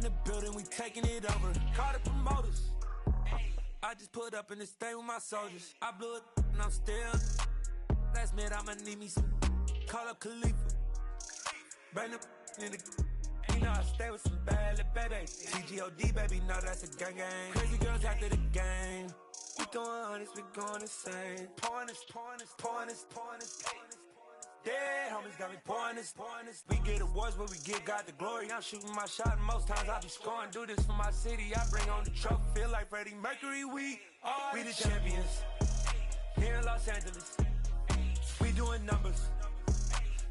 the building, we taking it over. Call the promoters. I just put up in this thing with my soldiers. I blew it and I'm still. Last minute I'ma need me some. Call up Khalifa. Bring them in the. You know I stay with some bad little baby. TGOD baby, know that's a gang gang. Crazy girls after the game. We going honest, we going insane. Pouring this. Dead homies got me pouring this. We get awards, but we give God the glory. I'm shooting my shot, and most times I be scoring. Do this for my city, I bring on the trophy. Feel like Freddie Mercury, we the champions. Here in Los Angeles, we doing numbers.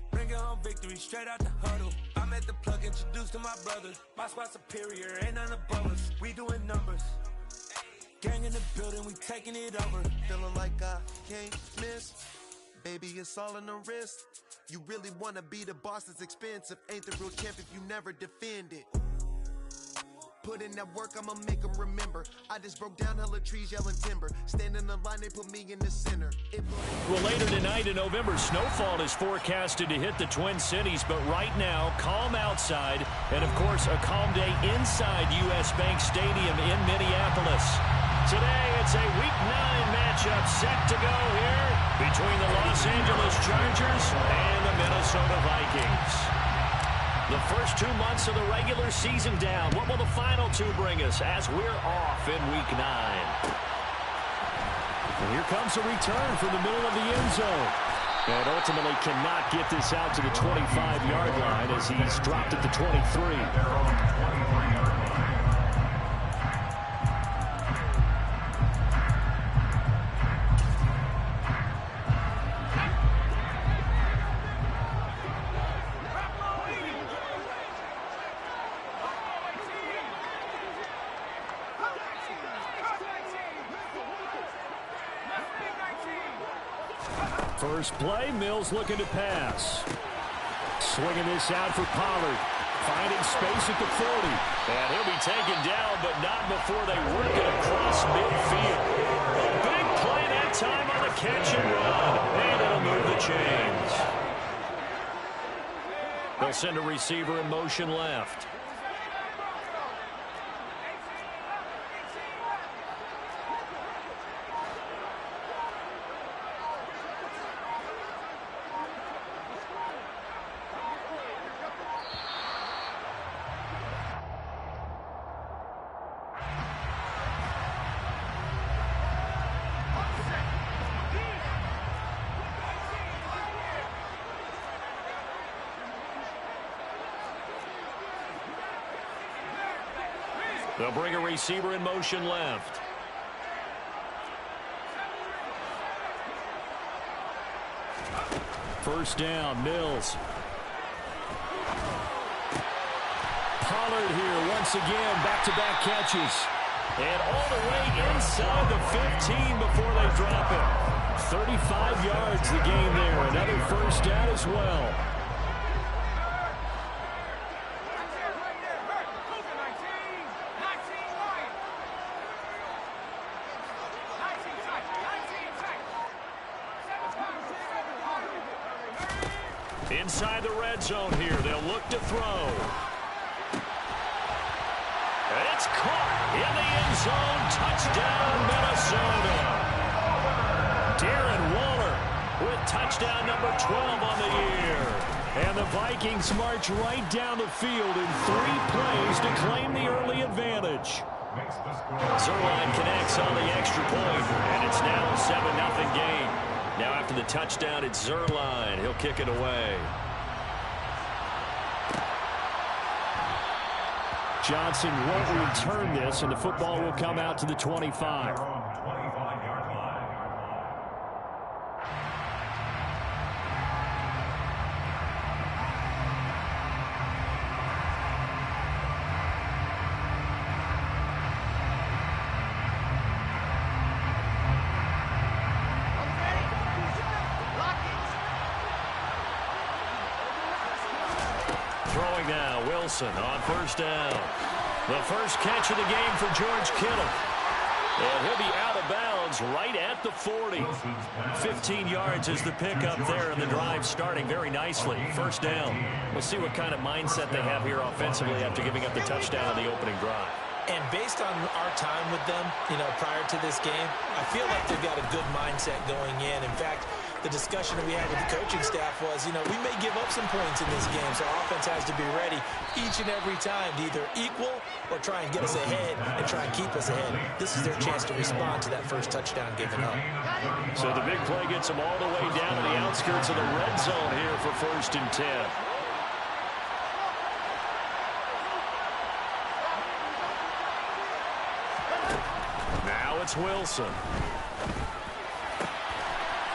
Bringing home victory, straight out the huddle. I'm at the plug, introduced to my brothers. My squad superior, ain't none above us. We doing numbers. Gang in the building, we taking it over. Feeling like I can't miss. Baby, it's all in the wrist. You really wanna be the boss, it's expensive. Ain't the real champ if you never defend it. Put in that work, I'ma make them remember. I just broke down hella trees, yelling timber. Stand in the line, they put me in the center. Well, later tonight in November, snowfall is forecasted to hit the Twin Cities, but right now, calm outside, and of course, a calm day inside U.S. Bank Stadium in Minneapolis. Today, it's a Week 9 matchup set to go here between the Los Angeles Chargers and the Minnesota Vikings. The first 2 months of the regular season down. What will the final two bring us as we're off in Week 9? And here comes a return from the middle of the end zone. And ultimately cannot get this out to the 25-yard line as he's dropped at the 23. First play, Mills looking to pass. Swinging this out for Pollard. Finding space at the 40. And he'll be taken down, but not before they work it across midfield. A big play that time on the catch and run. And it'll move the chains. They'll send a receiver in motion left. They'll bring a receiver in motion left. First down, Mills. Pollard here once again, back-to-back catches. And all the way inside the 15 before they drop it. 35 yards the gain there. Another first down as well. Inside the red zone here, they'll look to throw. And it's caught in the end zone. Touchdown, Minnesota. Darren Waller with touchdown number 12 on the year. And the Vikings march right down the field in 3 plays to claim the early advantage. Zerline connects on the extra point, and it's now a 7-0 game. Now after the touchdown, it's Zerline. He'll kick it away. Johnson won't return this, and the football will come out to the 25. Throwing now, Wilson on first down. The first catch of the game for George Kittle. And he'll be out of bounds right at the 40. 15 yards is the pickup there, and the drive starting very nicely. First down. We'll see what kind of mindset they have here offensively after giving up the touchdown on the opening drive. And based on our time with them, prior to this game, I feel like they've got a good mindset going in. In fact, the discussion that we had with the coaching staff was, we may give up some points in this game, so our offense has to be ready each and every time to either equal or try and get us ahead and try and keep us ahead. This is their chance to respond to that first touchdown given up. So the big play gets them all the way down to the outskirts of the red zone here for 1st and 10. Now it's Wilson.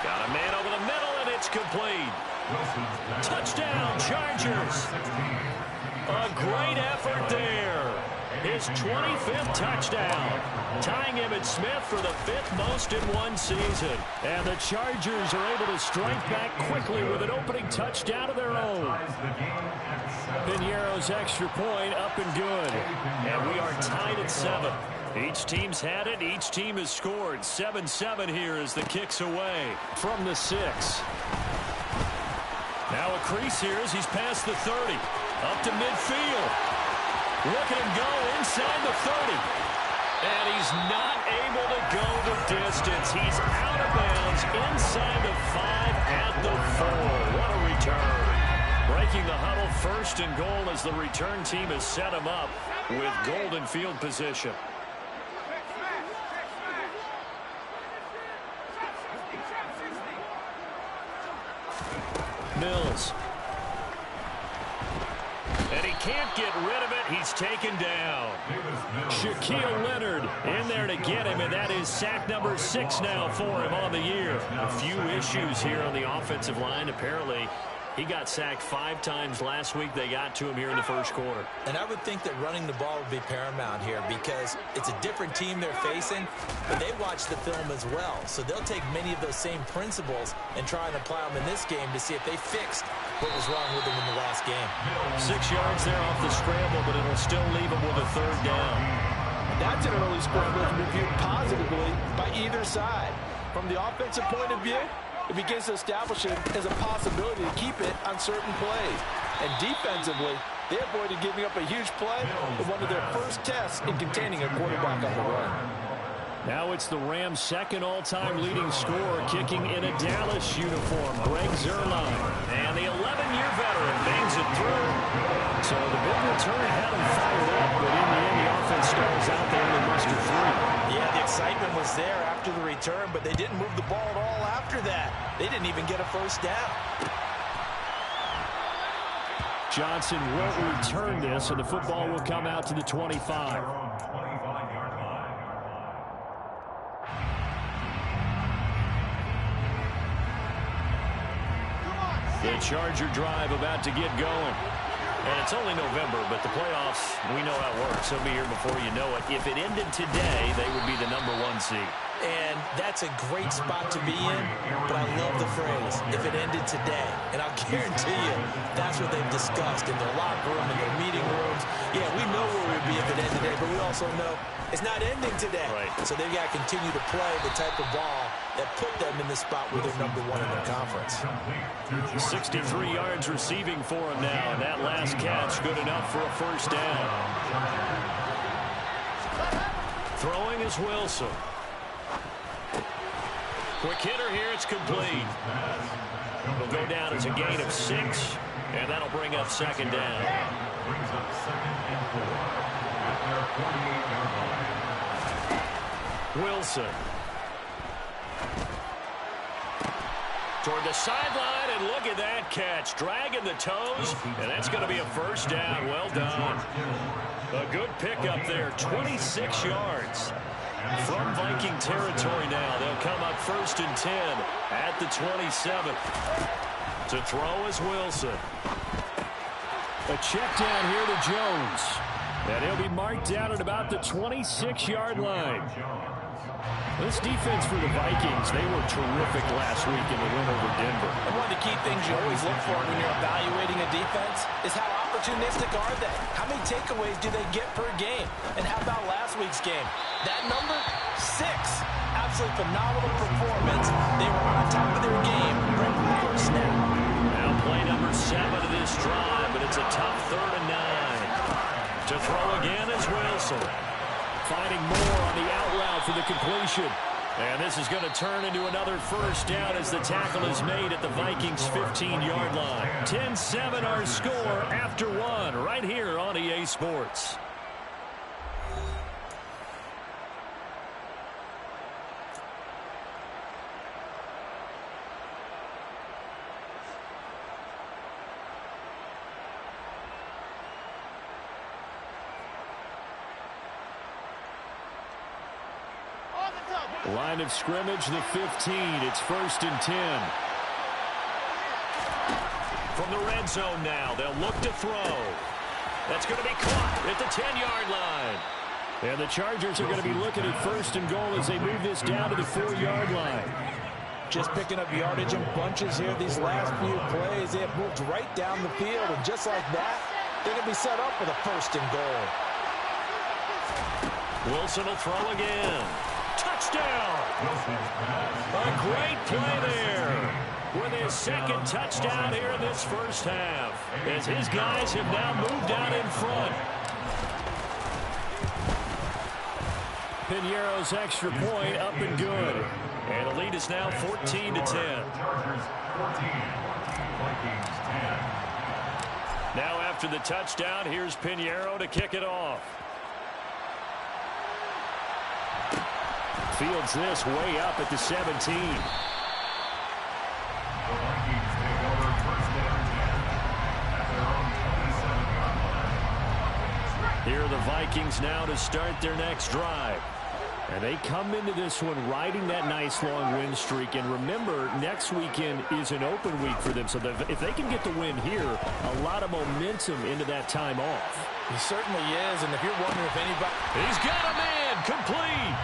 Got a man over the middle, and it's complete. Touchdown, Chargers. A great effort there. His 25th touchdown, tying Emmitt Smith for the 5th most in one season. And the Chargers are able to strike back quickly with an opening touchdown of their own. Piñeiro's extra point up and good. And we are tied at 7. Each team's had it. Each team has scored. 7-7 here as the kick's away from the 6. Now a crease here as he's past the 30. Up to midfield. Look at him go inside the 30. And he's not able to go the distance. He's out of bounds inside the 5 at the 4. What a return. Breaking the huddle, 1st and goal as the return team has set him up with golden field position. Mills. And he can't get rid of it. He's taken down. Shaquille Leonard in there to get him, and that is sack number 6 now for him on the year. A few issues here on the offensive line. Apparently, he got sacked 5 times last week. They got to him here in the first quarter. And I would think that running the ball would be paramount here because it's a different team they're facing, but they watch the film as well. So they'll take many of those same principles and try and apply them in this game to see if they fixed what was wrong with them in the last game. 6 yards there off the scramble, but it'll still leave them with a 3rd down. That's an early scramble to be viewed positively by either side. From the offensive point of view, it begins to establish it as a possibility to keep it on certain plays. And defensively, they avoided giving up a huge play in one of their first tests in containing a quarterback on the run. Now it's the Rams' 2nd all-time leading scorer kicking in a Dallas uniform, Greg Zuerlein. And the 11-year veteran bangs it through. So the big return had him fired up, but in the end, the offense stalls out there and mustered 3. Yeah, the excitement was there after the return, but they didn't move the ball at all after that. They didn't even get a first down. Johnson won't return this, and the football will come out to the 25. The Charger drive about to get going. And it's only November, but the playoffs, we know how it works. They'll be here before you know it. If it ended today, they would be the number 1 seed. And that's a great spot to be in, but I love the phrase, if it ended today. And I'll guarantee you, that's what they've discussed in their locker room, in their meeting rooms. Yeah, we know where we'd be if it ended today, but we also know it's not ending today. Right. So they've got to continue to play the type of ball that put them in the spot where they're number 1 in their conference. 63 yards receiving for him now, and that last catch good enough for a first down. Throwing is Wilson. Quick hitter here, it's complete. It'll go down as a gain of 6, and that'll bring up 2nd down. Wilson. Toward the sideline, and look at that catch. Dragging the toes, and that's going to be a first down. Well done. A good pickup there, 26 yards. From Viking territory now, they'll come up 1st and 10 at the 27. To throw is Wilson. A check down here to Jones. And he'll be marked down at about the 26-yard line. This defense for the Vikings, they were terrific last week in the win over Denver. And one of the key things you always look for when you're evaluating a defense is how opportunistic are they? How many takeaways do they get per game? And how about last week's game? That number? 6. Absolutely phenomenal performance. They were on top of their game right from the first snap. Now play number 7 of this drive, but it's a tough 3rd and 9. To throw again is Wilson. Finding more on the out route for the completion. And this is going to turn into another first down as the tackle is made at the Vikings' 15-yard line. 10-7 our score after 1 right here on EA Sports. Line of scrimmage, the 15. It's 1st and 10. From the red zone now, they'll look to throw. That's going to be caught at the 10-yard line. And the Chargers are going to be looking at 1st and goal as they move this down to the 4-yard line. Just picking up yardage in bunches here these last few plays. They have moved right down the field, and just like that, they're going to be set up for the 1st and goal. Wilson will throw again. Touchdown! A great play there with his 2nd touchdown here in this first half as his guys have now moved out in front. Piñeiro's extra point up and good. And the lead is now 14-10. Now after the touchdown, here's Piñeiro to kick it off. Fields this way up at the 17. Here are the Vikings now to start their next drive. And they come into this one riding that nice long win streak. And remember, next weekend is an open week for them. So if they can get the win here, a lot of momentum into that time off. He certainly is. And if you're wondering if anybody... He's got a man complete.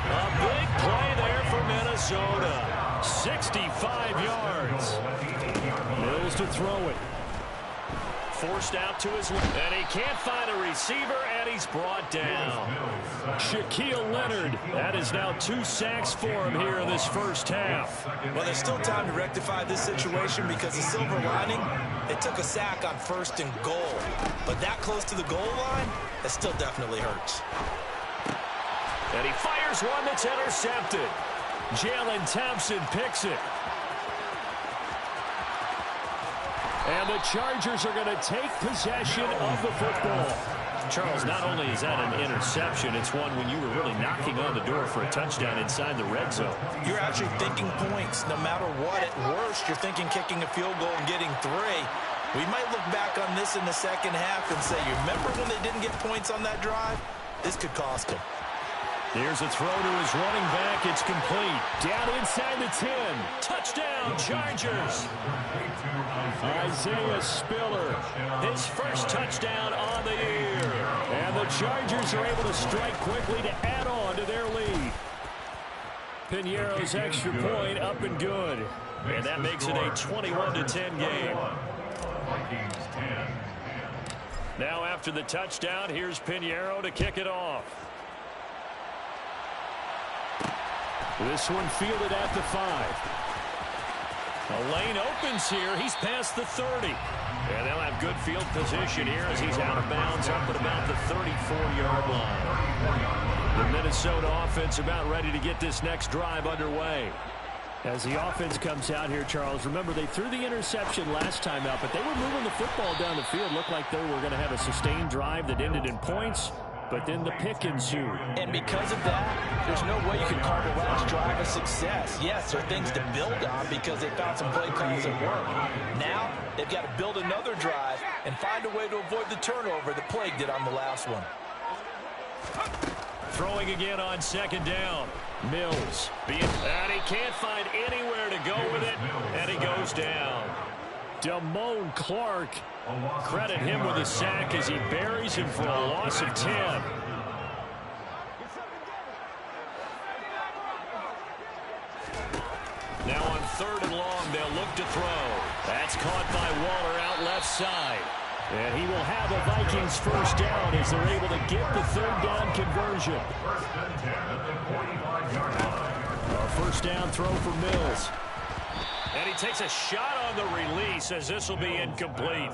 A big play there for Minnesota. 65 yards. Mills to throw it. Forced out to his left. And he can't find a receiver, and he's brought down. Shaquille Leonard. That is now 2 sacks for him here in this first half. Well, there's still time to rectify this situation because the silver lining, they took a sack on 1st and goal. But that close to the goal line, that still definitely hurts. And he fires one that's intercepted. Jalen Thompson picks it. And the Chargers are going to take possession of the football. Charles, not only is that an interception, it's one when you were really knocking on the door for a touchdown inside the red zone. You're actually thinking points. No matter what, at worst, you're thinking kicking a field goal and getting 3. We might look back on this in the second half and say, you remember when they didn't get points on that drive? This could cost them. Here's a throw to his running back. It's complete. Down inside the 10. Touchdown, Chargers. Isaiah Spiller, his first touchdown on the year. And the Chargers are able to strike quickly to add on to their lead. Piñeiro's extra point up and good. And that makes it a 21-10 game. Now after the touchdown, here's Piñeiro to kick it off. This one fielded at the 5. A lane opens here. He's past the 30. And they'll have good field position here as he's out of bounds up at about the 34-yard line. The Minnesota offense about ready to get this next drive underway. As the offense comes out here, Charles, remember they threw the interception last time out, but they were moving the football down the field. Looked like they were going to have a sustained drive that ended in points. But then the pick ensued. And because of that, there's no way you can call the last drive a success. Yes, there are things to build on because they found some play calls that work. Now, they've got to build another drive and find a way to avoid the turnover that plagued it on the last one. Throwing again on 2nd down. Mills. And he can't find anywhere to go with it, and he goes down. Damone Clark. Credit him with a sack as he buries him for a loss of 10. Now on 3rd and long, they'll look to throw. That's caught by Waller out left side. And he will have a Vikings first down as they're able to get the third down conversion. A first down throw for Mills. And he takes a shot on the release as this will be incomplete.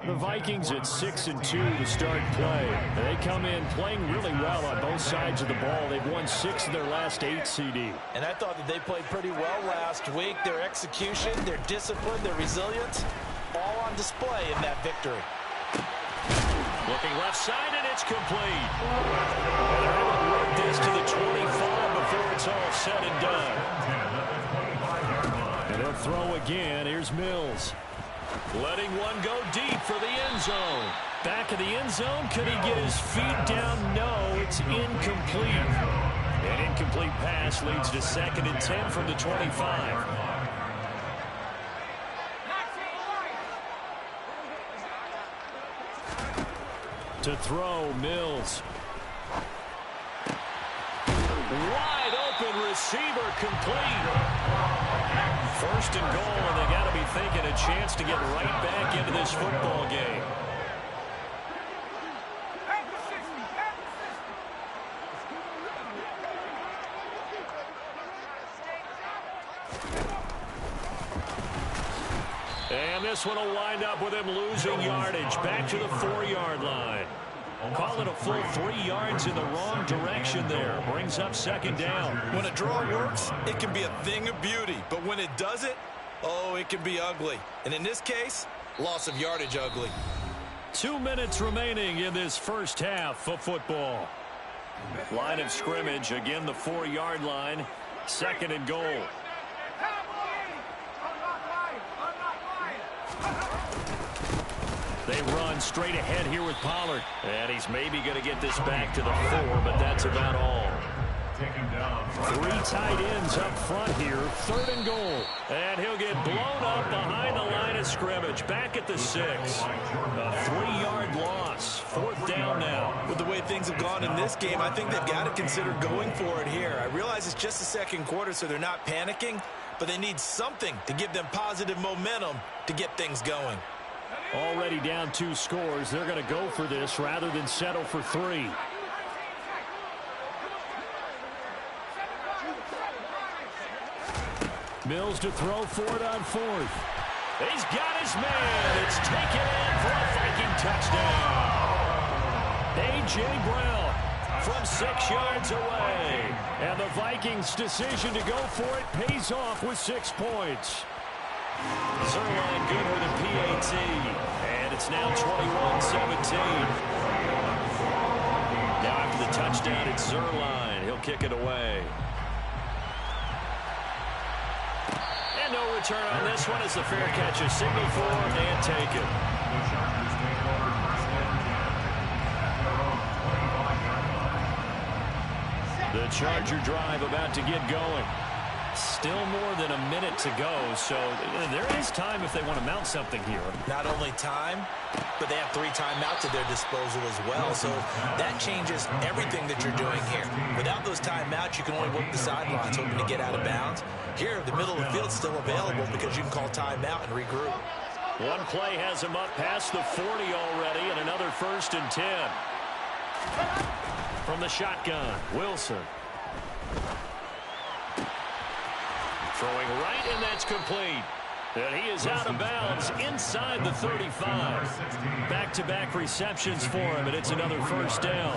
The Vikings at 6-2 to start play. They come in playing really well on both sides of the ball. They've won 6 of their last 8 CD. And I thought that they played pretty well last week. Their execution, their discipline, their resilience, all on display in that victory. Looking left side, and it's complete. And they're able to work this to the 25 before it's all said and done. And they'll throw again. Here's Mills. Letting one go deep for the end zone. Back of the end zone. Could he get his feet down? No, it's incomplete. An incomplete pass leads to 2nd and 10 from the 25. To throw, Mills. Wide open receiver, complete. First and goal, and they got to be thinking a chance to get right back into this football game. And this one will wind up with him losing yardage. Back to the 4-yard line. Call it a full 3 yards in the wrong direction there. Brings up 2nd down. When a draw works, it can be a thing of beauty. But when it doesn't, oh, it can be ugly. And in this case, loss of yardage ugly. 2 minutes remaining in this first half of football. Line of scrimmage, again the 4-yard line. 2nd and goal. They run straight ahead here with Pollard. And he's maybe going to get this back to the 4, but that's about all. 3 tight ends up front here. 3rd and goal. And he'll get blown up behind the line of scrimmage. Back at the 6. A 3-yard loss. 4th down now. With the way things have gone in this game, I think they've got to consider going for it here. I realize it's just the 2nd quarter, so they're not panicking, but they need something to give them positive momentum to get things going. Already down 2 scores. They're going to go for this rather than settle for 3. Mills to throw for it on 4th. He's got his man. It's taken in for a Viking touchdown. A.J. Brown from 6 yards away. And the Vikings' decision to go for it pays off with 6 points. Zerline good with a PAT. And it's now 21-17. Now after the touchdown, it's Zerline. He'll kick it away. And no return on this one as the fair catch is signaled for and taken. The Charger drive about to get going. Still more than a minute to go, so there is time if they want to mount something here. Not only time, but they have 3 timeouts at their disposal as well, so that changes everything that you're doing here. Without those timeouts, you can only work the sidelines hoping to get out of bounds. Here, the middle of the field's still available because you can call timeout and regroup. One play has him up past the 40 already, and another 1st and 10. From the shotgun, Wilson. Throwing right, and that's complete. And he is out of bounds inside the 35. Back-to-back receptions for him, and it's another 1st down.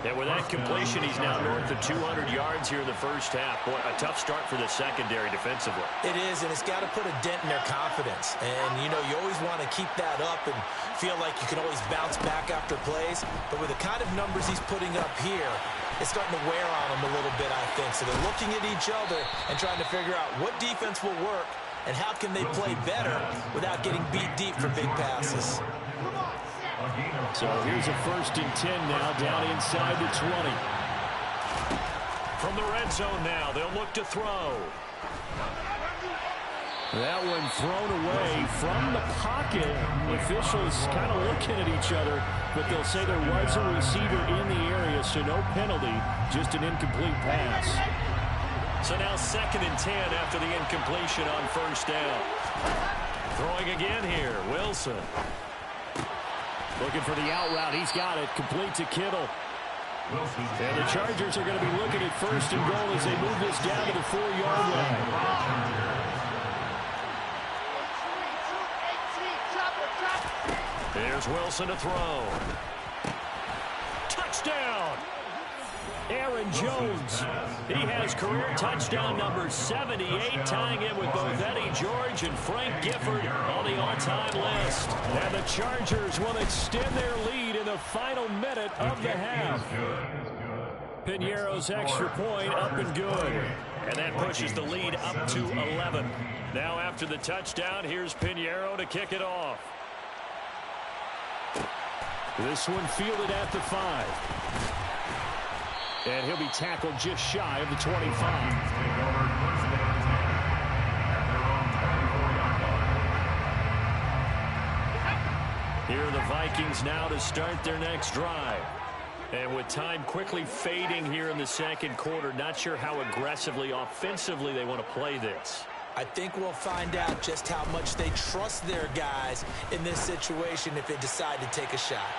And with that completion, he's now north of 200 yards here in the first half. Boy, a tough start for the secondary defensively. It is, and it's got to put a dent in their confidence. And, you know, you always want to keep that up and feel like you can always bounce back after plays. But with the kind of numbers he's putting up here, it's starting to wear on them a little bit, I think. So they're looking at each other and trying to figure out what defense will work and how can they play better without getting beat deep for big passes. So here's a 1st and 10 now down inside the 20. From the red zone now, they'll look to throw. That one thrown away from the pocket. The officials kind of looking at each other, but they'll say there was a receiver in the area, so no penalty, just an incomplete pass. So now 2nd and 10 after the incompletion on 1st down. Throwing again here, Wilson. Looking for the out route. He's got it. Complete to Kittle. And the Chargers are going to be looking at first and goal as they move this down to the 4-yard line. Here's Wilson to throw. Touchdown! Aaron Jones. He has career touchdown number 78, tying in with both Eddie George and Frank Gifford on the all-time list. And the Chargers will extend their lead in the final minute of the half. Piñeiro's extra point up and good. And that pushes the lead up to 11. Now after the touchdown, here's Piñeiro to kick it off. This one fielded at the 5. And he'll be tackled just shy of the 25. Here are the Vikings now to start their next drive. And with time quickly fading here in the second quarter, not sure how aggressively, offensively they want to play this. I think we'll find out just how much they trust their guys in this situation if they decide to take a shot.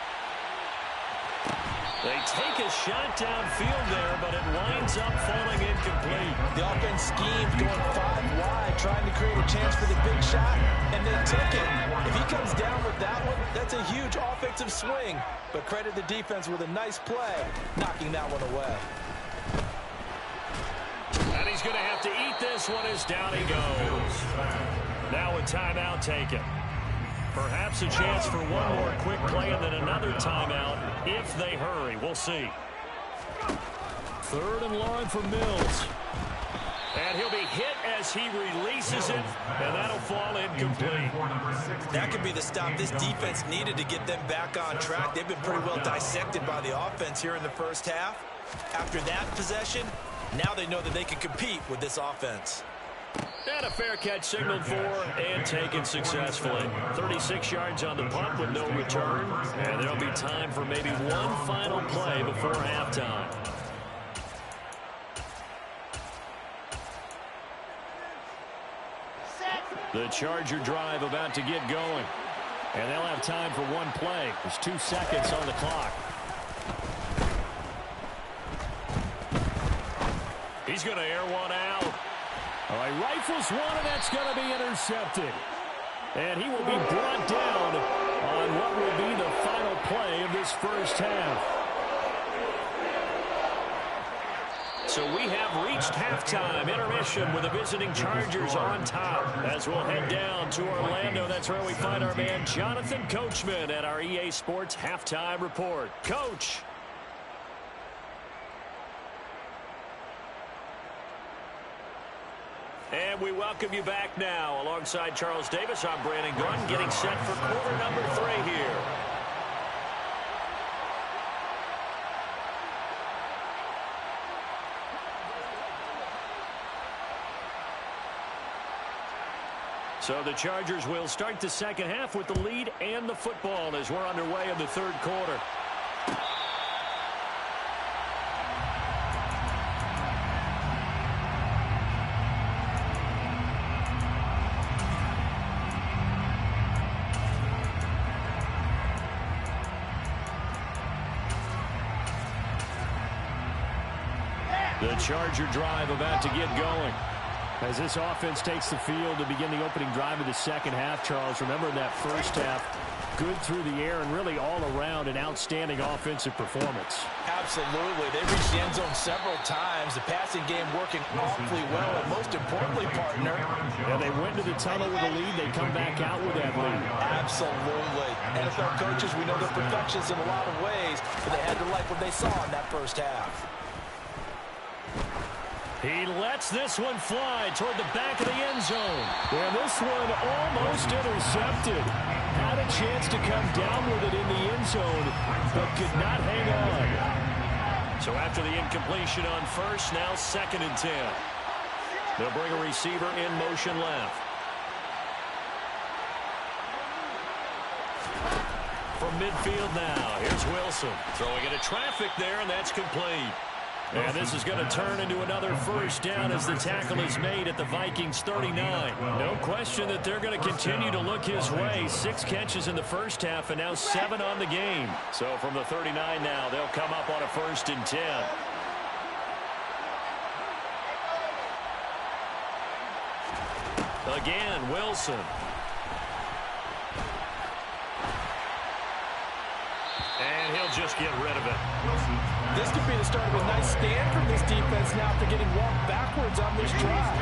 They take a shot downfield there, but it winds up falling incomplete. The offense schemed going 5 wide, trying to create a chance for the big shot, and they took it. If he comes down with that one, that's a huge offensive swing. But credit the defense with a nice play, knocking that one away. And he's going to have to eat this one as down he goes. Now a timeout taken. Perhaps a chance for one more quick play and then another timeout if they hurry. We'll see. 3rd and long for Mills. And he'll be hit as he releases it, and that'll fall incomplete. That could be the stop this defense needed to get them back on track. They've been pretty well dissected by the offense here in the first half. After that possession, now they know that they can compete with this offense. And a fair catch signaled for and taken successfully. 36 yards on the punt with no return. And there'll be time for maybe one final play before halftime. The Charger drive about to get going. And they'll have time for one play. There's 2 seconds on the clock. He's going to air one out. He rifles one, and that's going to be intercepted. And he will be brought down on what will be the final play of this first half. So we have reached halftime, intermission with the visiting Chargers on top. As we'll head down to Orlando, that's where we find our man Jonathan Coachman at our EA Sports Halftime Report. Coach. And we welcome you back now. Alongside Charles Davis, I'm Brandon Gunn, getting set for quarter number 3 here. So the Chargers will start the second half with the lead and the football as we're underway in the third quarter. The Charger drive about to get going. As this offense takes the field to begin the opening drive of the second half, Charles, remember in that first half, good through the air and really all around an outstanding offensive performance. Absolutely. They reached the end zone several times. The passing game working awfully well, and most importantly, partner. Yeah, they went to the tunnel with a lead. They come back out with that lead. Absolutely. NFL coaches, we know they're perfectionists in a lot of ways, but they had to like what they saw in that first half. He lets this one fly toward the back of the end zone. And this one almost intercepted. Had a chance to come down with it in the end zone, but could not hang on. So after the incompletion on first, now 2nd and 10. They'll bring a receiver in motion left. From midfield now, here's Wilson. Throwing into traffic there, and that's complete. And this is going to turn into another first down as the tackle is made at the Vikings 39. No question that they're going to continue to look his way. 6 catches in the first half and now 7 on the game. So from the 39 now, they'll come up on a 1st and 10. Again, Wilson. And he'll just get rid of it. This could be the start of a nice stand from this defense now after getting walked backwards on this drive.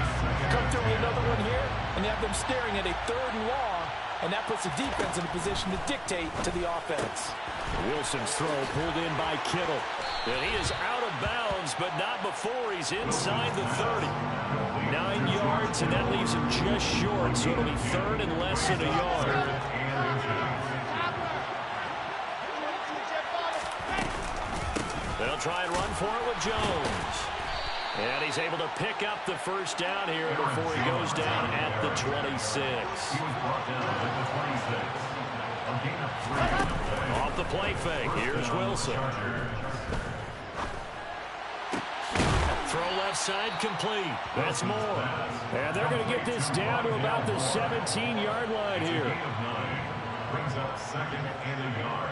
Come through with another one here, and you have them staring at a 3rd and long, and that puts the defense in a position to dictate to the offense. Wilson's throw pulled in by Kittle. And he is out of bounds, but not before he's inside the 30. 9 yards, and that leaves him just short, so it'll be 3rd and less than a yard. They'll try and run for it with Jones. And he's able to pick up the first down here before he goes down at the 26. Off the play fake, here's Wilson. Throw left side complete. That's Moore. And they're going to get this down to about the 17-yard line here. Brings up 2nd and a yard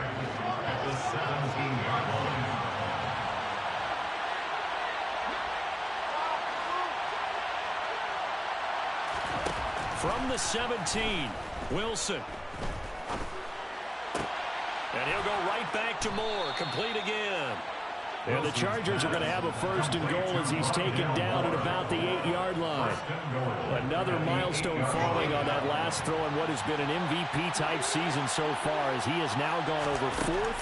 at the 17-yard line. From the 17, Wilson. And he'll go right back to Moore. Complete again. And the Chargers are going to have a 1st and goal as he's taken down at about the 8-yard line. Another milestone falling on that last throw in what has been an MVP-type season so far, as he has now gone over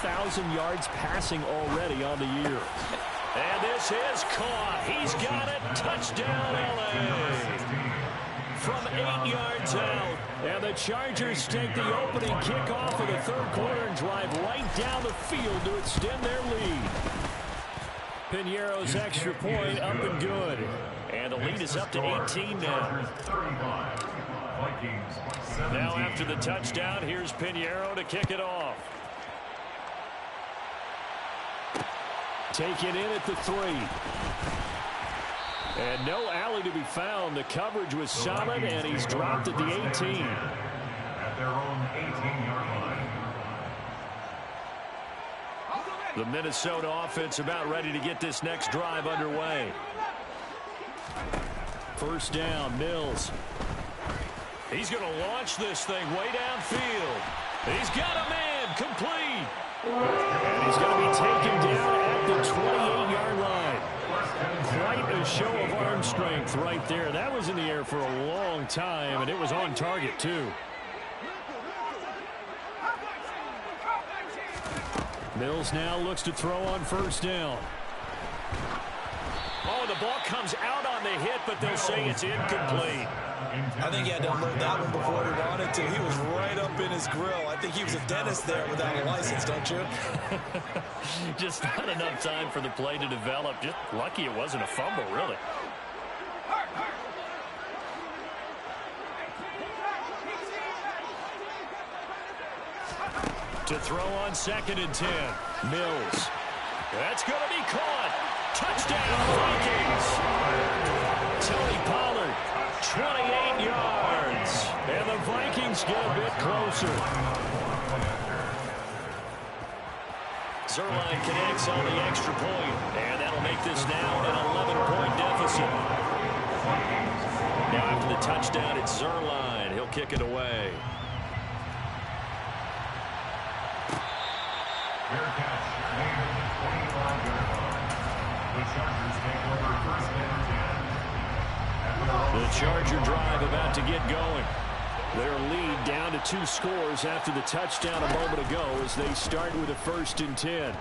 4,000 yards passing already on the year. And this is caught. He's got it. Touchdown, L.A. From 8 yards out. And the Chargers take the opening kickoff of the 3rd quarter and drive right down the field to extend their lead. Piñeiro's extra point up and good. And the lead is up to 18 now. Now after the touchdown, here's Piñeiro to kick it off. Take it in at the 3. And no alley to be found. The coverage was solid, and he's dropped at the 18. At their own 18-yard line. The Minnesota offense about ready to get this next drive underway. First down, Mills. He's going to launch this thing way downfield. He's got a man, complete. And he's going to be taken down at the 28-yard line. Quite a show of arm strength right there. That was in the air for a long time, and it was on target, too. Mills now looks to throw on first down. Oh, the ball comes out on the hit, but they'll say it's incomplete. I think he had to unload that one before he wanted to. He was right up in his grill. I think he was a dentist there without a license, don't you? Just not enough time for the play to develop. Just lucky it wasn't a fumble, really. To throw on 2nd and 10. Mills. That's going to be caught. Touchdown, Vikings. Tony Pollard, 28 yards. And the Vikings get a bit closer. Zerline connects on the extra point. And that'll make this now an 11-point deficit. Now after the touchdown, it's Zerline. He'll kick it away. Fair catch made at the 25-yard line. The Chargers take over 1st and 10. The Charger drive about to get going. Their lead down to 2 scores after the touchdown a moment ago as they start with a 1st and 10.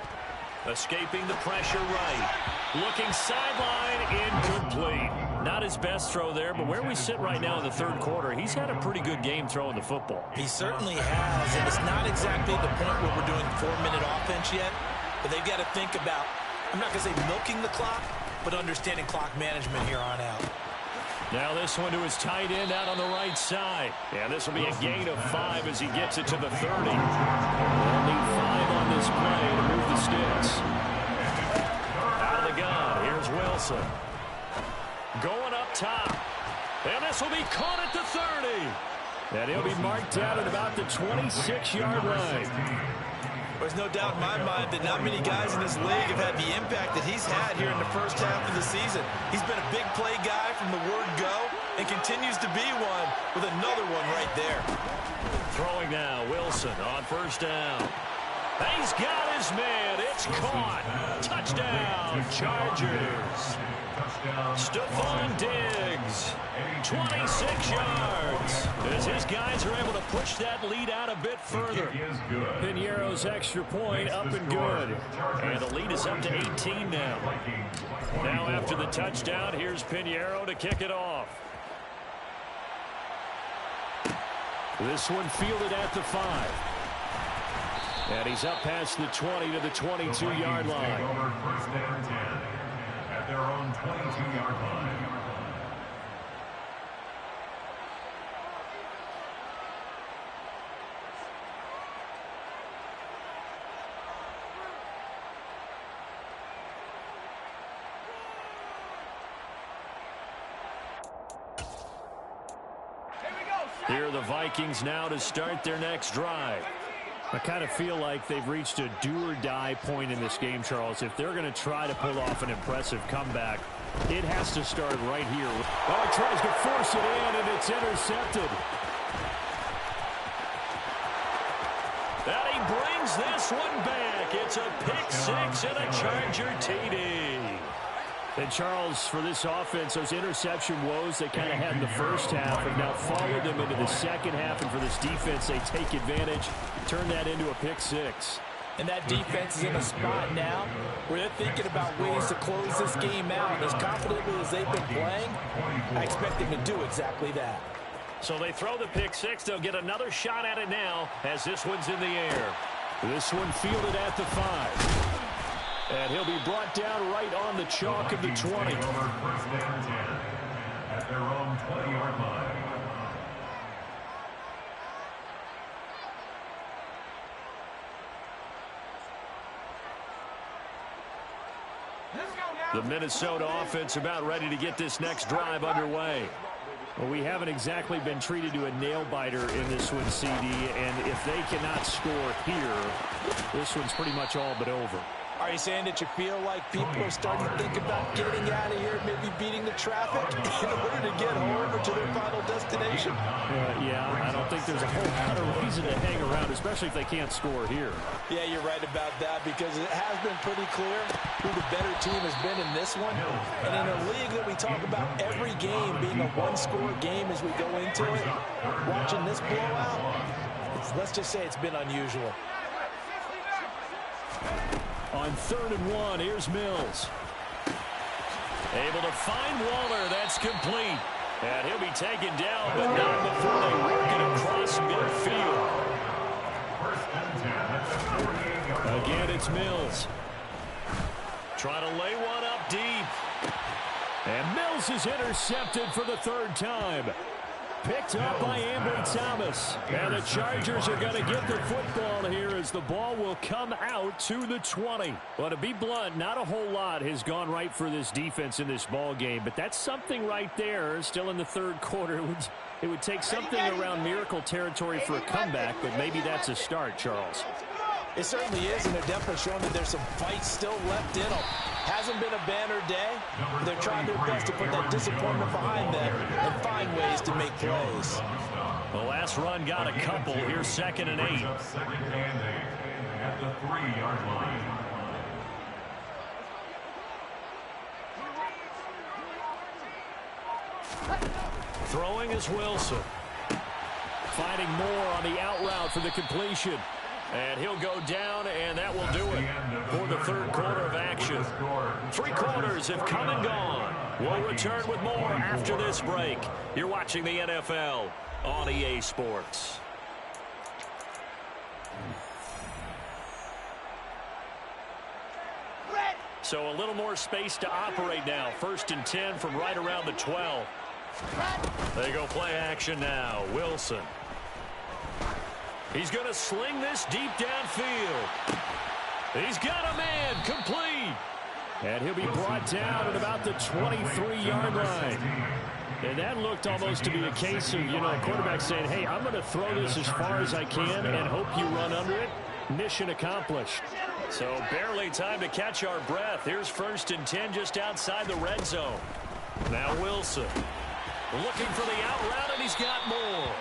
Escaping the pressure right. Looking sideline, incomplete. Not his best throw there, but where we sit right now in the 3rd quarter, he's had a pretty good game throwing the football. He certainly has, and it's not exactly the point where we're doing 4-minute offense yet, but they've got to think about, I'm not going to say milking the clock, but understanding clock management here on out. Now this one to his tight end out on the right side. Yeah, this will be a gain of 5 as he gets it to the 30. They'll need 5 on this play to move the sticks. Out of the gun, Wilson. Going up top. And this will be caught at the 30. And he'll be marked down at about the 26-yard line. There's no doubt in my mind that not many guys in this league have had the impact that he's had here in the first half of the season. He's been a big play guy from the word go and continues to be one with another one right there. Throwing now, Wilson on first down. He's got his man. It's caught. Touchdown, Chargers. Stephon Diggs, 26 yards. As his guys are able to push that lead out a bit further. Piñeiro's extra point up and good. And the lead is up to 18 now. Now after the touchdown, here's Piñeiro to kick it off. This one fielded at the 5. And he's up past the 20 to the 22-yard line. First and 10 at their own 22-yard line. Here are the Vikings now to start their next drive. I kind of feel like they've reached a do-or-die point in this game, Charles. If they're going to try to pull off an impressive comeback, it has to start right here. Oh, he tries to force it in, and it's intercepted. And he brings this one back. It's a pick six and a Charger TD. And, Charles, for this offense, those interception woes they kind of had in the first half have now followed them into the second half. And for this defense, they take advantage, turn that into a pick six. And that defense is in a spot now where they're thinking about ways to close this game out. As confidently as they've been playing, I expect them to do exactly that. So they throw the pick six. They'll get another shot at it now as this one's in the air. This one fielded at the 5. And he'll be brought down right on the chalk of the 20. First and 10 at their own 20-yard line. The Minnesota offense about ready to get this next drive underway. Well, we haven't exactly been treated to a nail-biter in this one, CD, and if they cannot score here, this one's pretty much all but over. Are you saying that you feel like people are starting to think about getting out of here, maybe beating the traffic in order to get home or to their final destination? Yeah, I don't think there's a whole lot of reason to hang around, especially if they can't score here. Yeah, you're right about that because it has been pretty clear who the better team has been in this one. And in a league that we talk about every game being a one-score game as we go into it, watching this blowout, let's just say it's been unusual. On 3rd and 1, here's Mills. Able to find Waller. That's complete. And he'll be taken down, but not before they work it across midfield. First and 10 at the 48-yard line. Again, it's Mills. Trying to lay one up deep. And Mills is intercepted for the 3rd time. Picked up by Thomas. And the Chargers are going to get the football here as the ball will come out to the 20. Well, to be blunt, not a whole lot has gone right for this defense in this ball game, but that's something right there. Still in the 3rd quarter. It would take something around miracle territory for a comeback, but maybe that's a start, Charles. It certainly is, and they're definitely showing that there's some fight still left in them. Hasn't been a banner day. They're trying their best to put that disappointment behind them and find ways to make plays. The last run got a couple. Here's 2nd and 8. Second and 8 at the 3-yard line. Throwing is Wilson. Finding Moore on the out route for the completion. And he'll go down, and that will do it for the 3rd quarter of action. 3 quarters have come and gone. We'll return with more after this break. You're watching the NFL on EA Sports. So a little more space to operate now. 1st and 10 from right around the 12. They go play action now. Wilson. He's going to sling this deep downfield. He's got a man complete. And he'll be brought down at about the 23-yard line. And that looked almost to be a case of, a quarterback saying, hey, I'm going to throw this as far as I can and hope you run under it. Mission accomplished. So barely time to catch our breath. Here's 1st and 10 just outside the red zone. Now Wilson looking for the out route, and he's got more.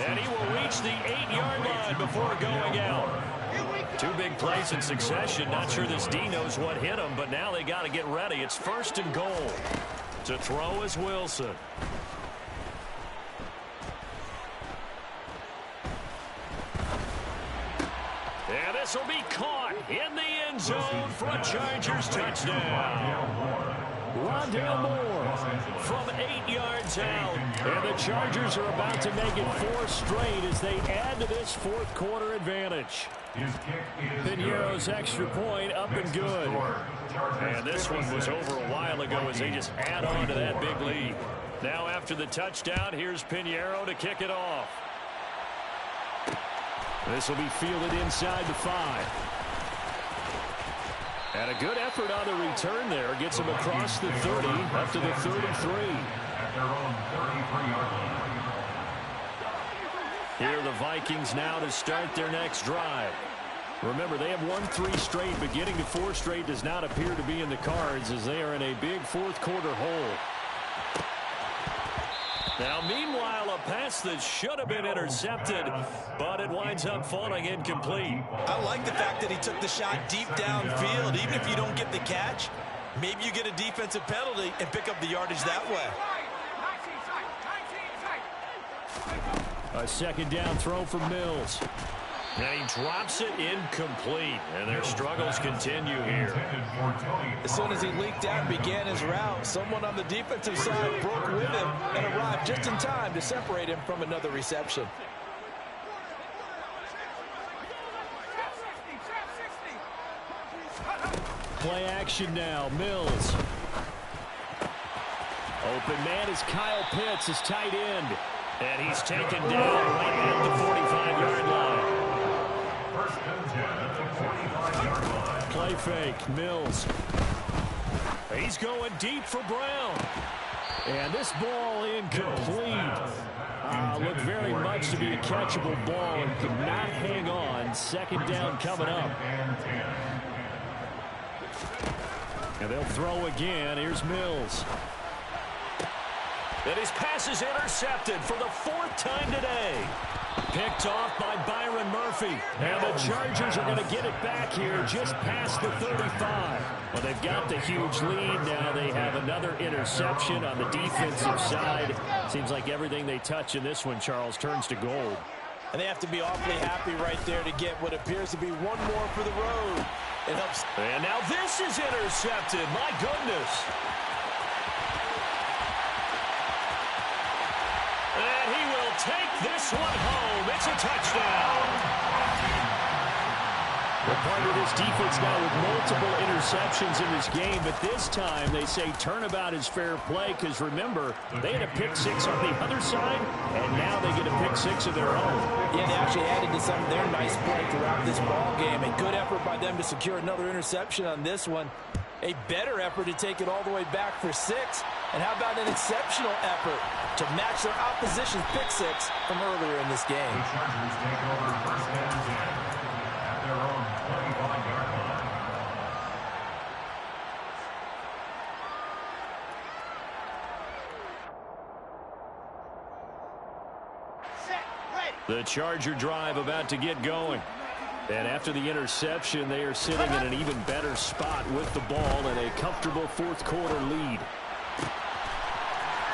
And he will reach the 8-yard line before going out. 2 big plays in succession. Not sure this D knows what hit him, but now they got to get ready. It's 1st and goal. To throw is Wilson. And this will be caught in the end zone for a Chargers touchdown. Rondale Moore from 8 yards out. And the Chargers are about to make it 4 straight as they add to this 4th quarter advantage. Piñeiro's extra point up and good. And this one was over a while ago as they just add on to that big lead. Now after the touchdown, here's Piñeiro to kick it off. This will be fielded inside the 5. And a good effort on the return there. Gets him across the 30 up to the 33. Here are the Vikings now to start their next drive. Remember, they have won 3 straight, but getting to 4 straight does not appear to be in the cards as they are in a big 4th quarter hole. Now, meanwhile, a pass that should have been intercepted, but it winds up falling incomplete. I like the fact that he took the shot deep downfield. Even if you don't get the catch, maybe you get a defensive penalty and pick up the yardage that way. A 2nd down throw for Mills. And he drops it incomplete, and their struggles continue here. As soon as he leaked out and began his route, someone on the defensive side broke with him and arrived just in time to separate him from another reception. Play action now. Mills. Open man is Kyle Pitts, his tight end. And he's taken down right at the 45-yard line. Play fake. Mills. He's going deep for Brown. And this ball incomplete. Looked very much to be a catchable ball and could not hang on. 2nd down coming up. And they'll throw again. Here's Mills. And his pass is intercepted for the 4th time today. Picked off by Byron Murphy. And the Chargers are going to get it back here just past the 35. Well, they've got the huge lead. Now they have another interception on the defensive side. Seems like everything they touch in this one, Charles, turns to gold. And they have to be awfully happy right there to get what appears to be one more for the road. It helps. And now this is intercepted. My goodness. And he will take this one home. It's a touchdown. We're part of this defense now with multiple interceptions in this game, but this time they say turnabout is fair play because, remember, they had a pick 6 on the other side, and now they get a pick 6 of their own. Yeah, they actually added to some of their nice play throughout this ball game. A good effort by them to secure another interception on this one. A better effort to take it all the way back for 6. And how about an exceptional effort to match their opposition's pick 6 from earlier in this game? The Chargers take over 1st and 10 at their own 25-yard line. The Charger drive about to get going. And after the interception, they are sitting in an even better spot with the ball and a comfortable 4th quarter lead.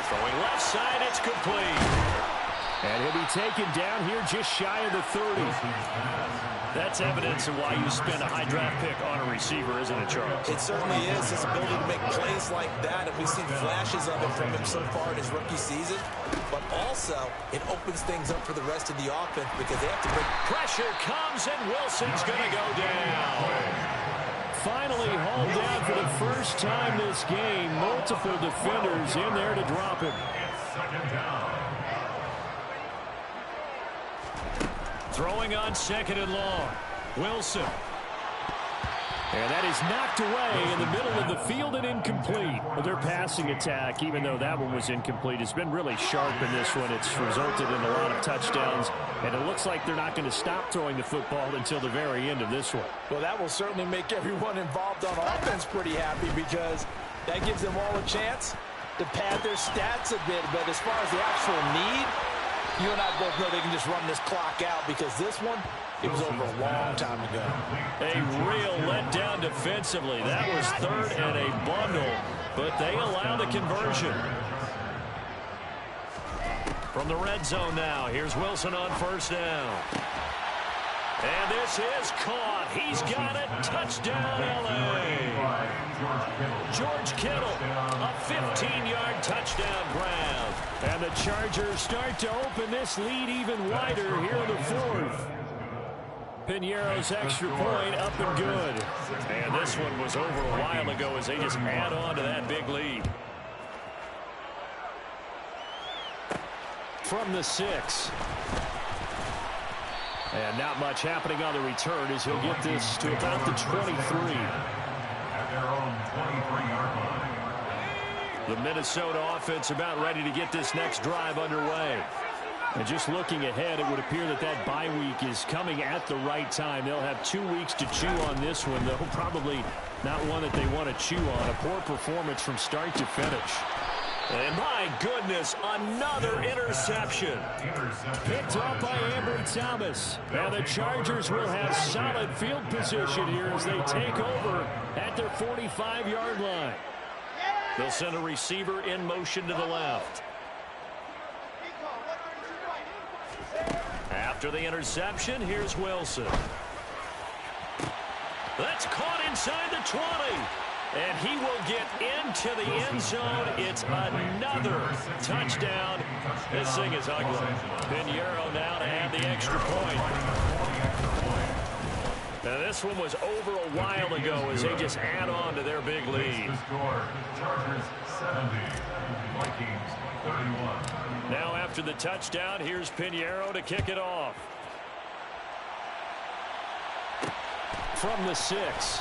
Throwing left side, it's complete. And he'll be taken down here just shy of the 30. That's evidence of why you spend a high draft pick on a receiver, isn't it, Charles? It certainly is. His ability to make plays like that, and we've seen flashes of it from him so far in his rookie season. But also, it opens things up for the rest of the offense because they have to bring... Pressure comes, and Wilson's going to go down. Finally hauled down for the first time this game. Multiple defenders in there to drop him. It's 2nd down. Throwing on 2nd and long. Wilson. And that is knocked away in the middle of the field and incomplete. Well, their passing attack, even though that one was incomplete, has been really sharp in this one. It's resulted in a lot of touchdowns, and it looks like they're not going to stop throwing the football until the very end of this one. Well, that will certainly make everyone involved on offense pretty happy because that gives them all a chance to pad their stats a bit. But as far as the actual need, you and I both know they can just run this clock out because this one, it was over a long time ago. A real letdown defensively. That was third and a bundle, but they allow the conversion. From the red zone now, here's Wilson on first down. And this is caught. He's got it. Touchdown, L.A. George Kittle, a 15-yard touchdown grab. And the Chargers start to open this lead even wider here in the fourth. Piñeiro's extra point up and good. And this one was over a while ago as they just add on to that big lead. From the 6. And not much happening on the return as he'll get this to about the 23. At their own 23-yard line. The Minnesota offense about ready to get this next drive underway. And just looking ahead, it would appear that that bye week is coming at the right time. They'll have 2 weeks to chew on this one, though probably not one that they want to chew on. A poor performance from start to finish. And my goodness, another interception. Picked up by Ambry Thomas. And the Chargers will have solid field position here as they take over at their 45-yard line. They'll send a receiver in motion to the left. After the interception, here's Wilson. That's caught inside the 20. And he will get into the end zone. It's another touchdown. This thing is ugly. Piñeiro now to add the extra point. Now this one was over a while ago as they just add on to their big lead. Chargers 70, Vikings 31. Now after the touchdown, here's Piñeiro to kick it off. From the 6.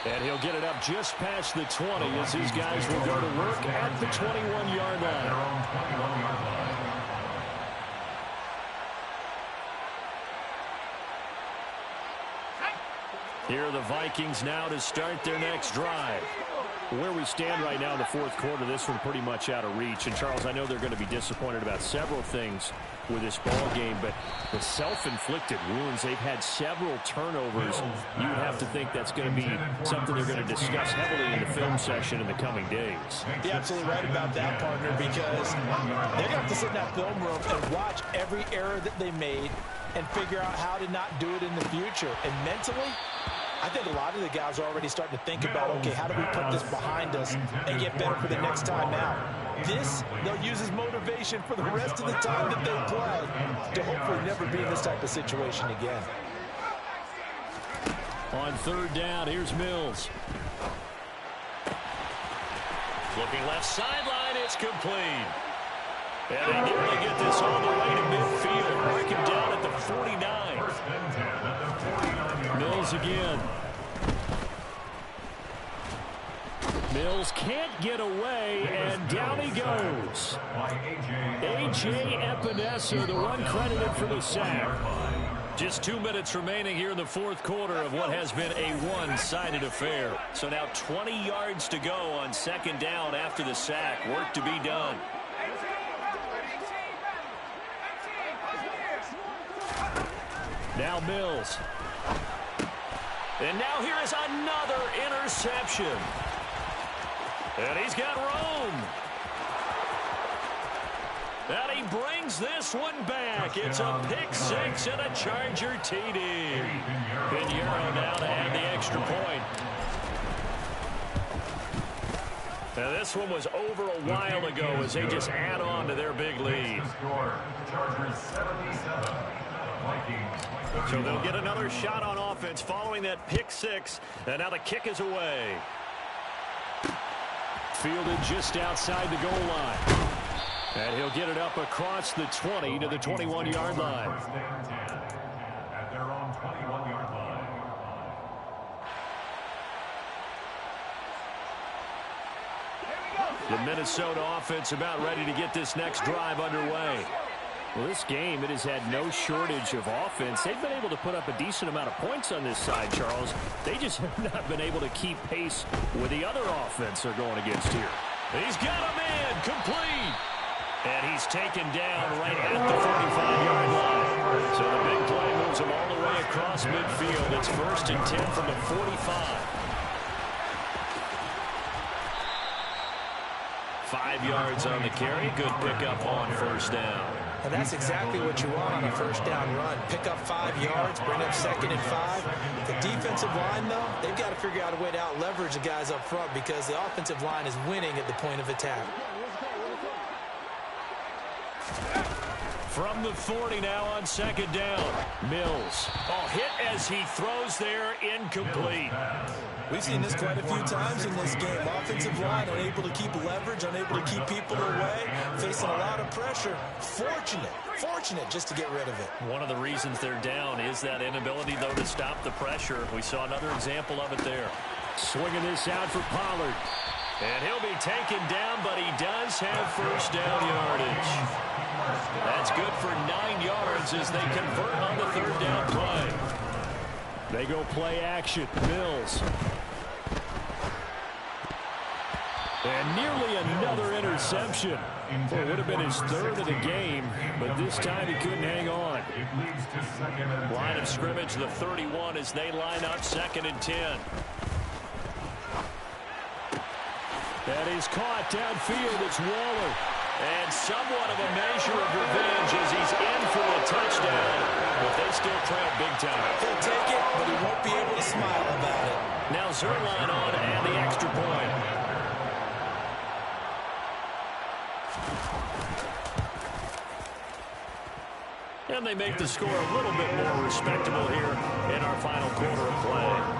And he'll get it up just past the 20 as these guys will go to work at the 21-yard line. Here are the Vikings now to start their next drive. Where we stand right now in the fourth quarter, this one pretty much out of reach. And, Charles, I know they're going to be disappointed about several things with this ball game, but the self-inflicted wounds, they've had several turnovers. You would have to think that's going to be something they're going to discuss heavily in the film session in the coming days. You're absolutely right about that, partner, because they're going to have to sit in that film room and watch every error that they made and figure out how to not do it in the future. And mentally, I think a lot of the guys are already starting to think about, okay, how do we put this behind us and get better for the next time out? This, they'll use as motivation for the rest of the time that they play to hopefully never be in this type of situation again. On third down, here's Mills. Looking left sideline, it's complete. And they nearly get this all the way to midfield. Marking down at the 49. Mills again. Mills can't get away, and down he goes. A.J. Epinesa, the one credited for the sack. Just 2 minutes remaining here in the fourth quarter of what has been a one-sided affair. So now 20 yards to go on second down after the sack. Work to be done. Now Mills. And now here is another interception. And he's got room. And he brings this one back. It's a pick six and a Charger TD. Piñeiro now to add the extra point. Now this one was over a while ago as they just add on to their big lead. Chargers 77, Vikings. So they'll get another shot on offense following that pick six. And now the kick is away. Fielded just outside the goal line. And he'll get it up across the 20 to the 21-yard line. At their own 21-yard line. The Minnesota offense about ready to get this next drive underway. Well, this game, it has had no shortage of offense. They've been able to put up a decent amount of points on this side, Charles. They just have not been able to keep pace with the other offense they're going against here. He's got him in, complete. And he's taken down right at the 45-yard line. So the big play moves him all the way across midfield. It's 1st and 10 from the 45. 5 yards on the carry. Good pickup on first down. And that's exactly what you want on a first down run. Pick up 5 yards, bring up 2nd and 5. The defensive line, though, they've got to figure out a way to out-leverage the guys up front because the offensive line is winning at the point of attack. From the 40 now on 2nd down. Mills. Oh, hit as he throws there, incomplete. We've seen this quite a few times in this game. Offensive line unable to keep leverage, unable to keep people away, facing a lot of pressure. Fortunate just to get rid of it. One of the reasons they're down is that inability, though, to stop the pressure. We saw another example of it there. Swinging this out for Pollard. And he'll be taken down, but he does have first down yardage. That's good for 9 yards as they convert on the 3rd down play. They go play action. Mills. And nearly another interception. Well, it would have been his 3rd of the game, but this time he couldn't hang on. Line of scrimmage, the 31 as they line up 2nd and 10. That is caught downfield. It's Waller. And somewhat of a measure of revenge as he's in for a touchdown. But they still trail big time. He'll take it, but he won't be able to smile about it. Now Zerline on and the extra point. And they make the score a little bit more respectable here in our final quarter of play.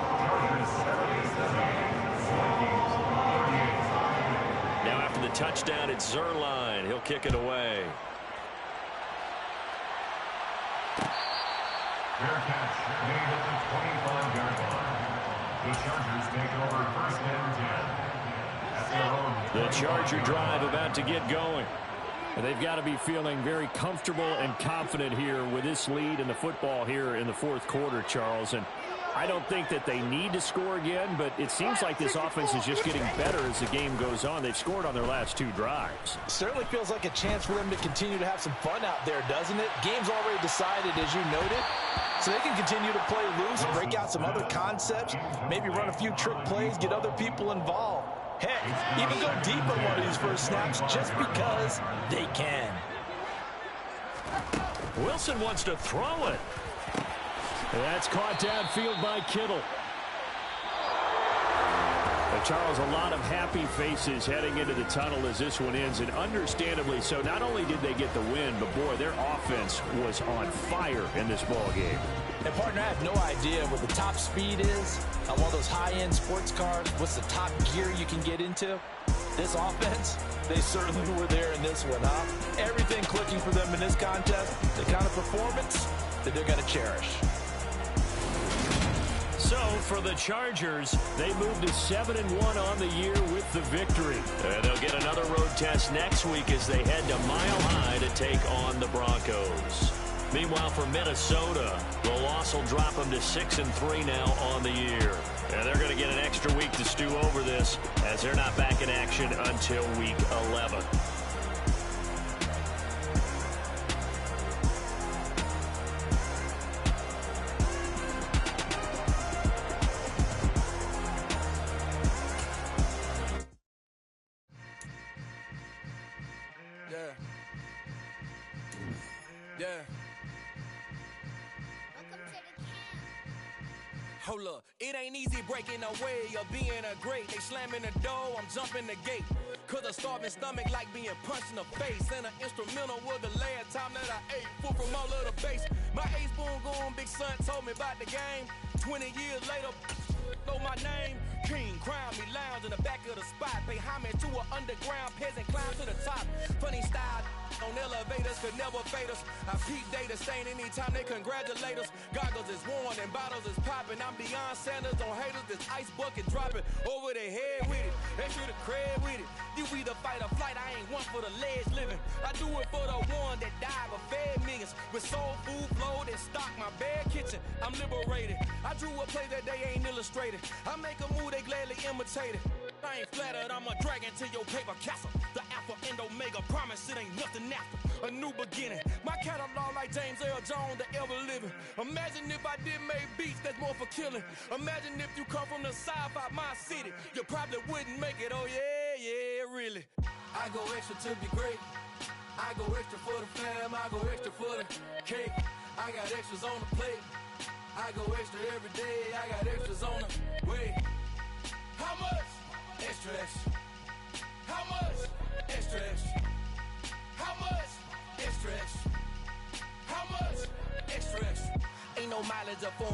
Touchdown, it's Zerline. He'll kick it away. Fair catch made at the 25-yard line. The Chargers take over 1st and 10. The Charger drive about to get going. And they've got to be feeling very comfortable and confident here with this lead in the football here in the 4th quarter, Charles. And I don't think that they need to score again, but it seems like this offense is just getting better as the game goes on. They've scored on their last 2 drives. Certainly feels like a chance for them to continue to have some fun out there, doesn't it? Game's already decided, as you noted, so they can continue to play loose, break out some other concepts, maybe run a few trick plays, get other people involved. Heck, even go deep on one of these first snaps just because they can. Wilson wants to throw it. That's caught downfield by Kittle. Charles, a lot of happy faces heading into the tunnel as this one ends, and understandably so. Not only did they get the win, but boy, their offense was on fire in this ball game. And partner, I have no idea what the top speed is on one of those high-end sports cars. What's the top gear you can get into? This offense, they certainly were there in this one, huh? Everything clicking for them in this contest, the kind of performance that they're going to cherish. So for the Chargers, they moved to 7-1 on the year with the victory. And they'll get another road test next week as they head to Mile High to take on the Broncos. Meanwhile, for Minnesota, the loss will drop them to 6-3 now on the year. And they're going to get an extra week to stew over this as they're not back in action until week 11. Hold up, it ain't easy breaking away or being a great. They slamming the door, I'm jumping the gate. Cause a starving stomach like being punched in the face. And an instrumental was the last time that I ate food from all of the base. My ace boom goon, big son told me about the game. 20 years later, know my name. King, crown me, lounge in the back of the spot. Pay homage to an underground peasant, climb to the top. Funny style, On elevators could never fade us. I peep data stain anytime they congratulate us. Goggles is worn and bottles is popping. I'm Deion Sanders on haters. This ice bucket dropping over their head with it. They should have cred with it. You either fight or flight. I ain't one for the ledge living. I do it for the one that died but fed millions. With soul food flowed and stocked my bare kitchen. I'm liberated. I drew a play that they ain't illustrated. I make a move they gladly imitate it. I ain't flattered, I'm a dragon to your paper castle. The Alpha and Omega, promise it ain't nothing after. A new beginning. My catalog like James Earl Jones, the ever living. Imagine if I did make beats that's more for killing. Imagine if you come from the sci-fi my city. You probably wouldn't make it, oh yeah, really. I go extra to be great. I go extra for the fam, I go extra for the cake. I got extras on the plate. I go extra every day, I got extras on the way. How much? Extra, extra. How much? Extra, extra. How much? Extra, extra. How much? Extra, extra. Ain't no mileage of $4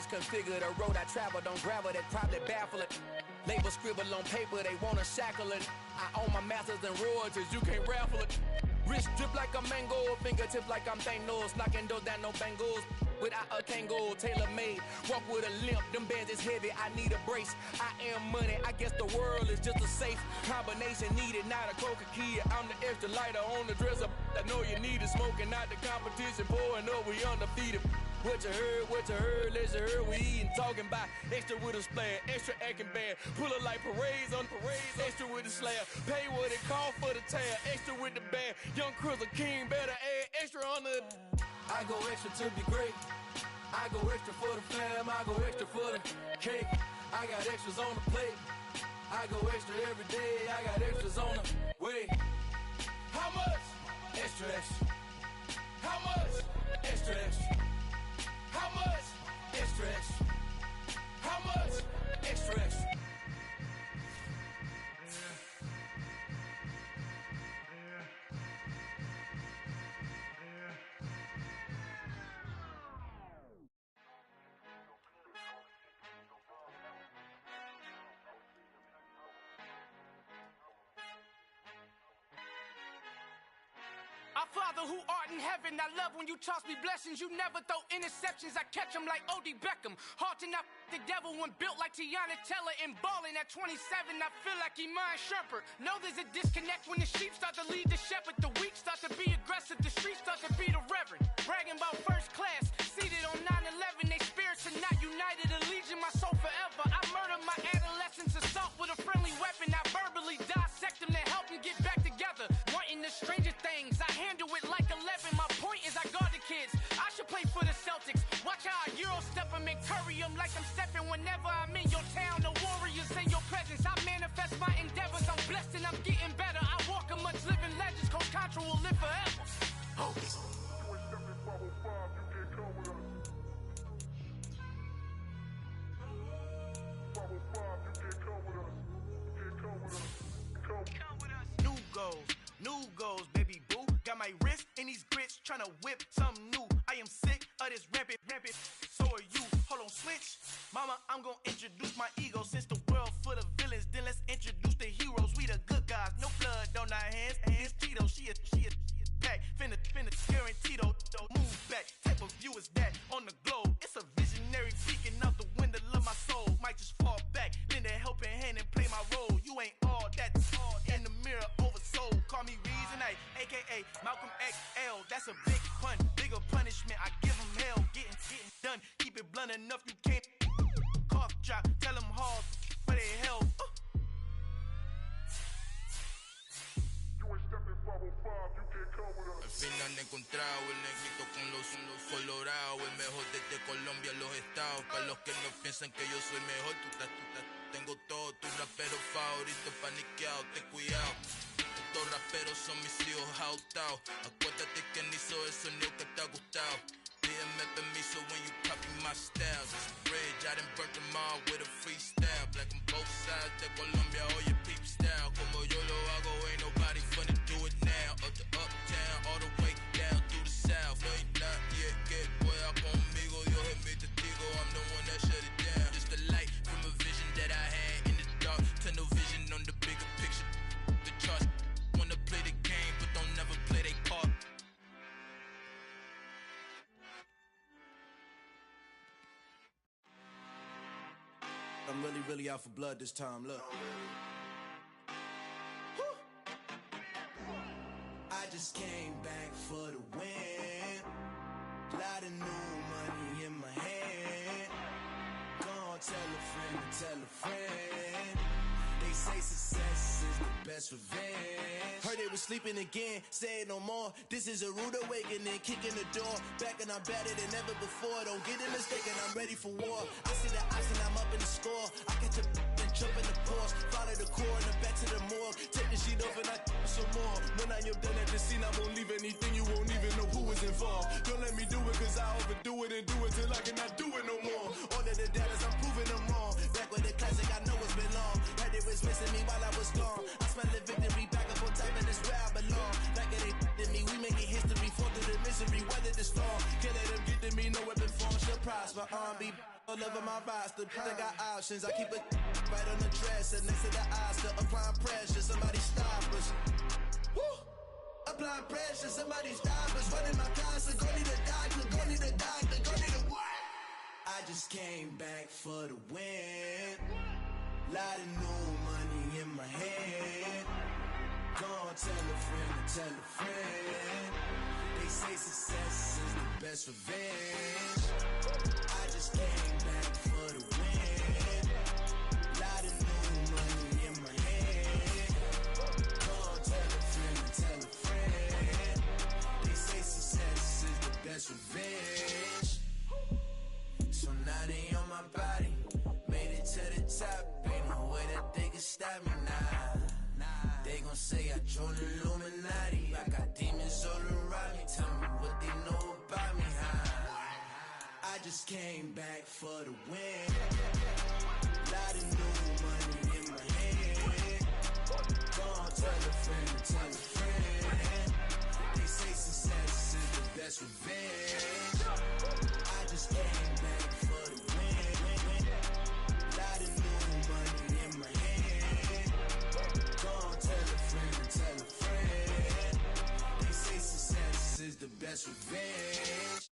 configure the road I travel. Don't gravel, that probably baffle it. Label scribble on paper, they wanna shackle it. I own my masters and royalties, you can't raffle it. Wrist drip like a mango, fingertips like I'm Thanos. Knocking those down, no bangles. Without a Kango, tailor-made. Walk with a limp, them bands is heavy, I need a brace. I am money, I guess the world is just a safe combination needed, not a coca key. I'm the extra lighter on the dresser. I know you need it, smoking out the competition, pouring up, we undefeated. What you heard, let's heard, we eating, talking about extra with a splash, extra acting bad. Pull it like parades on parades, extra with the slab. Pay what it cost for the tab, extra with the band. Young Cruiser King, better add extra on the. I go extra to be great. I go extra for the fam, I go extra for the cake. I got extras on the plate. I go extra every day, I got extras on the way. How much? Extra, extra. How much? Extra, extra. How much? Extra, extra. How much? Extra, extra. Our Father who art in heaven, I love when you toss me blessings. You never throw interceptions, I catch them like O.D. Beckham. Hard to not the devil when built like Tiana Teller. And balling at 27, I feel like Iman Shumpert. Know there's a disconnect when the sheep start to lead the shepherd. The weak start to be aggressive, the streets start to be the reverend. Bragging about first class, seated on 9/11. They spirits are not united, a legion, my soul forever. I murder my adolescence, assault with a friendly weapon. I verbally dissect them to help them get back together. Wanting the stranger things, I handle it like 11. My point is I guard the kids. I should play for the Celtics. Watch how I Euro step them and curry them like I'm stepping whenever I'm in your town. The Warriors in your presence. I manifest my endeavors. I'm blessed and I'm getting better. I walk amongst living legends. Coach Contra will live forever. Oh. New goals, baby boo. Got my wrist in these grits, tryna whip something new. I am sick of this rampant. So are you. Hold on, switch. Mama, I'm gonna introduce my ego. Since the world full of villains, then let's introduce the heroes. We the good guys, no blood on our hands. It's Tito, she a pack. Finna, guaranteed, move back. Type of view is that on the globe? It's a visionary peeking out the window of my soul. Might just fall back, lend a helping hand and play my role. You ain't all that. In the mirror, oversold. Call me Reason A, aka Malcolm XL. That's a big pun, bigger punishment. I give him hell, getting done. Keep it blunt enough, you can't. Cough drop, tell them hard for their hell. Al fin han encontrado el negrito con los colorados, el mejor desde Colombia, los estados. Para los que no piensan que yo soy mejor, tengo todo, tus raperos favoritos paniqueados, ten cuidado. Estos raperos son mis hijos adoptados. Acuérdate que ni hizo el sonido que te ha gustado. Pídeme permiso when you copy my styles. It's a bridge, I done burnt them all with a freestyle. Black on both sides de Colombia, oye peep style. Como yo lo hago, ain't nobody finna do it now. Up to uptown, all the way down through the south. No hay nadie que pueda conmigo, Dios es mi testigo. I'm the one that shut it down. Just the light from a vision that I had in the dark. Tunnel vision on the bigger picture. The charts wanna play the game, but don't never play their part. I'm really out for blood this time, look. I just came back for the win. Lot of new money in my hand. Gonna tell a friend to tell a friend. They say success is the best revenge. Heard they was sleeping again, say it no more. This is a rude awakening, kicking the door. Back and I'm better than ever before. Don't get it mistaken, I'm ready for war. I see the ice and I'm up in the score. I catch a and jump in the course. Follow the core and the back to the morgue. Take the sheet off and I some more. When I am done at the scene, I won't leave anything. You won't even know who is involved. Don't let me do it cause I overdo it and do it till I cannot do it no more. All of the doubters, I'm proving them wrong. Back with the classic, I know it's been long. Heard they was missing me while I was gone. I smell the victory back up on top and it's where I belong. Like it ain't to me, we making history. Fall through the misery, weather the storm. Can't let them get to me, no weapon form shall prosper. Be all over my roster, I got options. I keep it right on the dresser, next to the Oscar. Applying pressure, somebody stop us. Woo! Applying pressure, somebody stop us. Running my closet, go need a doctor, go need a doctor, go need a what? I just came back for the win. Lot of new money in my hand. Gonna tell a friend to tell a friend. They say success is the best revenge. I just came back for the win. Lot of new money in my hand. Gonna tell a friend to tell a friend. They say success is the best revenge. So now they on my body. Made it to the top. Ain't no way that they can stop me now. They gon' say I joined the Illuminati. I got demons all around me. Tell me what they know about me, huh? I just came back for the win. Lot of new money in my hand. Gonna tell a friend to tell a friend. They say success is the best revenge. I just came back for the win. Lot of new money in my hand. Gonna tell a friend to tell a friend. They say success is the best revenge.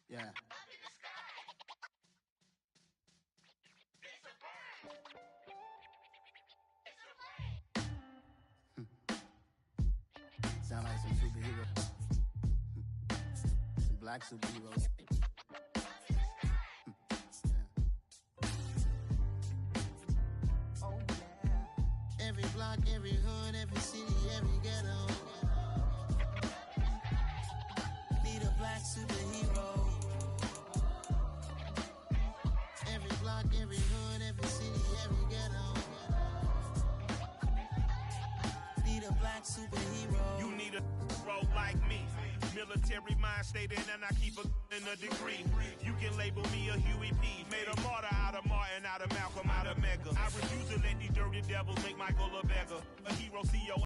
Yeah. Sound like some superheroes. Some black superheroes. Oh yeah. Every block, every hood, every city, every ghetto. Need a black superhero. Every block, every hood, every city, every ghetto. Need a black superhero. You need a role like me. Military mind stated and I keep in a degree. You can label me a Huey P. Made a martyr out of Martin, out of Malcolm, out of Mega. I refuse to let these dirty devils make Michael a beggar. A hero CEO.